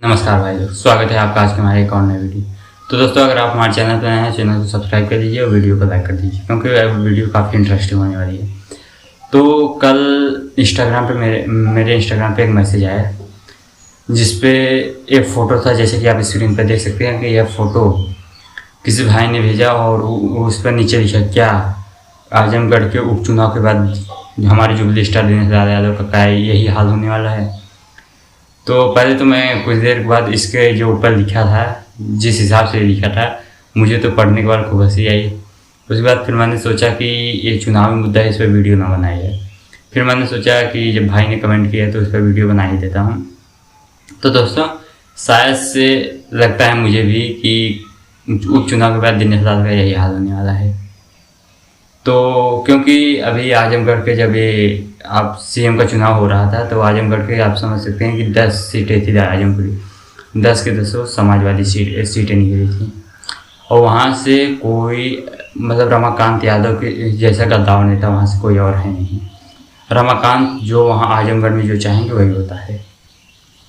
नमस्कार भाई दोस्त, स्वागत है आपका आज के हमारे एक और नए वीडियो। तो दोस्तों, अगर आप हमारे चैनल पर नए हैं, चैनल को सब्सक्राइब कर दीजिए और वीडियो को लाइक कर दीजिए, क्योंकि वीडियो काफ़ी इंटरेस्टिंग होने वाली है। तो कल इंस्टाग्राम पे मेरे इंस्टाग्राम पे एक मैसेज आया जिसपे एक फ़ोटो था, जैसे कि आप स्क्रीन पर देख सकते हैं कि यह फ़ोटो किसी भाई ने भेजा और उस पर नीचे लिखा, क्या आजमगढ़ के उपचुनाव के बाद हमारे जुबली स्टार दिनेश लाल यादव का यही हाल होने वाला है। तो पहले तो मैं कुछ देर के बाद इसके जो ऊपर लिखा था, जिस हिसाब से लिखा था, मुझे तो पढ़ने के बाद खूब हंसी आई। उसके बाद फिर मैंने सोचा कि ये चुनावी मुद्दा है, इस पर वीडियो ना बनाई जाए। फिर मैंने सोचा कि जब भाई ने कमेंट किया तो इस पर वीडियो बना ही देता हूँ। तो दोस्तों, शायद से लगता है मुझे भी कि उपचुनाव के बाद दिनेश लाल का यही हाल होने वाला है। तो क्योंकि अभी आजमगढ़ के जब ये आप सीएम का चुनाव हो रहा था, तो आजमगढ़ के आप समझ सकते हैं कि 10 सीटें थी आजमगढ़, 10 के 10 समाजवादी सीटें निकली थी। और वहाँ से कोई मतलब रमाकांत यादव के जैसा गद्दार नेता वहाँ से कोई और है नहीं। रमाकांत जो वहाँ आजमगढ़ में जो चाहेंगे वही होता है,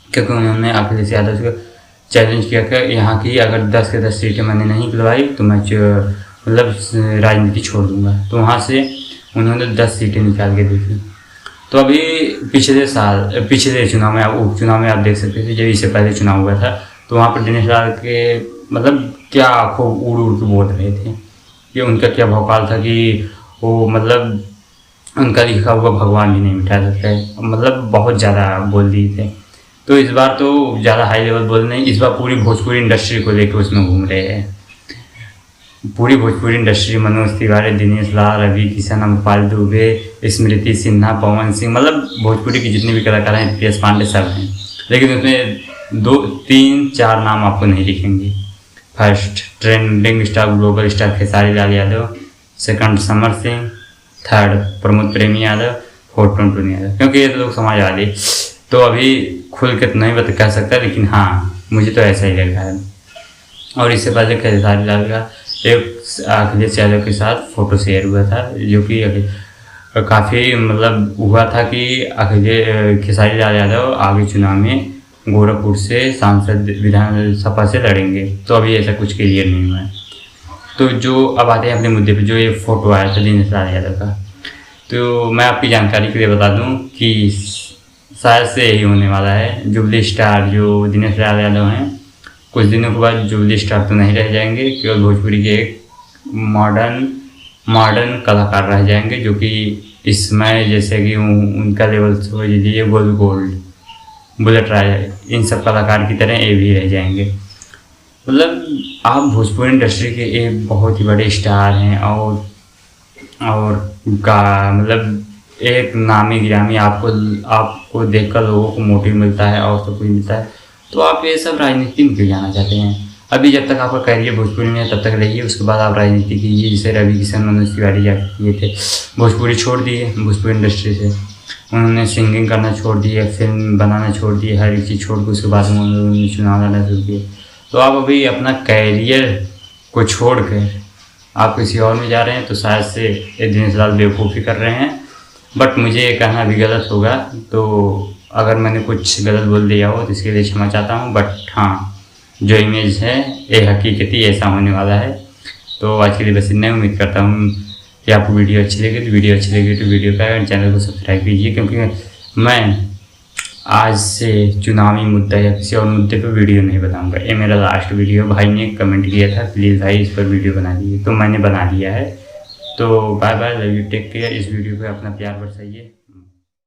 क्योंकि उन्होंने अखिलेश यादव से चैलेंज किया कि यहाँ की अगर 10 के 10 सीटें मैंने नहीं दिलवाई तो मैं मतलब राजनीति छोड़ दूंगा। तो वहाँ से उन्होंने 10 सीटें निकाल के दी थी। तो अभी पिछले चुनाव में, उपचुनाव में आप देख सकते थे, जब इससे पहले चुनाव हुआ था, तो वहाँ पर दिनेश लाल के मतलब क्या खूब उड़ उड़ के बोल रहे थे कि उनका क्या भौकाल था कि वो मतलब उनका लिखा हुआ भगवान भी नहीं मिटा सकता है, मतलब बहुत ज़्यादा बोल दिए थे। तो इस बार तो ज़्यादा हाई लेवल बोल नहीं, इस बार पूरी भोजपुरी इंडस्ट्री को लेकर उसमें घूम रहे हैं। पूरी भोजपुरी इंडस्ट्री, मनोज तिवारी, दिनेश लाल, रवि किशन, अमरपाल दुबे, स्मृति सिन्हा, पवन सिंह, मतलब भोजपुरी की जितने भी कलाकार हैं, पीएस पांडे सब हैं। लेकिन उसमें 2, 3, 4 नाम आपको नहीं लिखेंगे। First trending star, global star Khesari Lal Yadav, second Samar Singh, third Pramod Premi Yadav, fourth Tuntun Yadav, क्योंकि ये तो लोग समाजवादी। तो अभी खुल के तो नहीं कह सकता, लेकिन हाँ मुझे तो ऐसा ही लग रहा है। और इससे पहले खेसारी लाल का एक अखिलेश यादव के साथ फ़ोटो शेयर हुआ था, जो कि काफ़ी मतलब हुआ था कि खेसारी लाल यादव आगे चुनाव में गोरखपुर से सांसद विधानसभा से लड़ेंगे। तो अभी ऐसा कुछ क्लियर नहीं हुआ है। तो जो अब आते हैं अपने मुद्दे पे, जो ये फ़ोटो आया था दिनेश लाल यादव का, तो मैं आपकी जानकारी के लिए बता दूं कि शायद से यही होने वाला है। जुबली स्टार जो दिनेश लाल यादव हैं, कुछ दिनों के बाद जुबली स्टार तो नहीं रह जाएंगे, केवल भोजपुरी के एक मॉडर्न कलाकार रह जाएंगे, जो कि इस समय जैसे कि उनका लेवल समझ लीजिए गोल्ड, बुलेट राय, इन सब कलाकार की तरह ये भी रह जाएंगे। मतलब आप भोजपुरी इंडस्ट्री के एक बहुत ही बड़े स्टार हैं और का मतलब एक नामी गिरामी, आपको देखकर लोगों को मोटिव मिलता है और सब कुछ मिलता है। तो आप ये सब राजनीति में क्यों जाना चाहते हैं? अभी जब तक आपका करियर भोजपुरी में है तब तक रहिए, उसके बाद आप राजनीति कीजिए। जैसे रवि किशन, मनोज तिवारी जाके किए थे, भोजपुरी छोड़ दिए, भोजपुरी इंडस्ट्री से उन्होंने सिंगिंग करना छोड़ दिया, फिल्म बनाना छोड़ दिया, हर एक चीज़ छोड़ के उसके बाद उन्होंने चुनाव लड़ना शुरू किया। तो आप अभी अपना कैरियर को छोड़ कर आप किसी और में जा रहे हैं, तो शायद से ये दिनेश लाल बेवकूफ़ी कर रहे हैं। बट मुझे ये कहना भी गलत होगा, तो अगर मैंने कुछ गलत बोल दिया हो तो इसके लिए क्षमा चाहता हूँ। बट हाँ, जो इमेज है ये हकीकती ऐसा होने वाला है। तो आज के लिए बस इतना ही। उम्मीद करता हूँ कि आपको वीडियो अच्छी लगी। तो वीडियो का चैनल को सब्सक्राइब कीजिए, क्योंकि मैं आज से चुनावी मुद्दा या किसी और मुद्दे पर वीडियो नहीं बनाऊँगा। ये मेरा लास्ट वीडियो। भाई ने कमेंट किया था, प्लीज़ भाई इस पर वीडियो बना दीजिए, तो मैंने बना दिया है। तो bye bye, love you, take care. इस वीडियो पर अपना प्यार बरसाइए।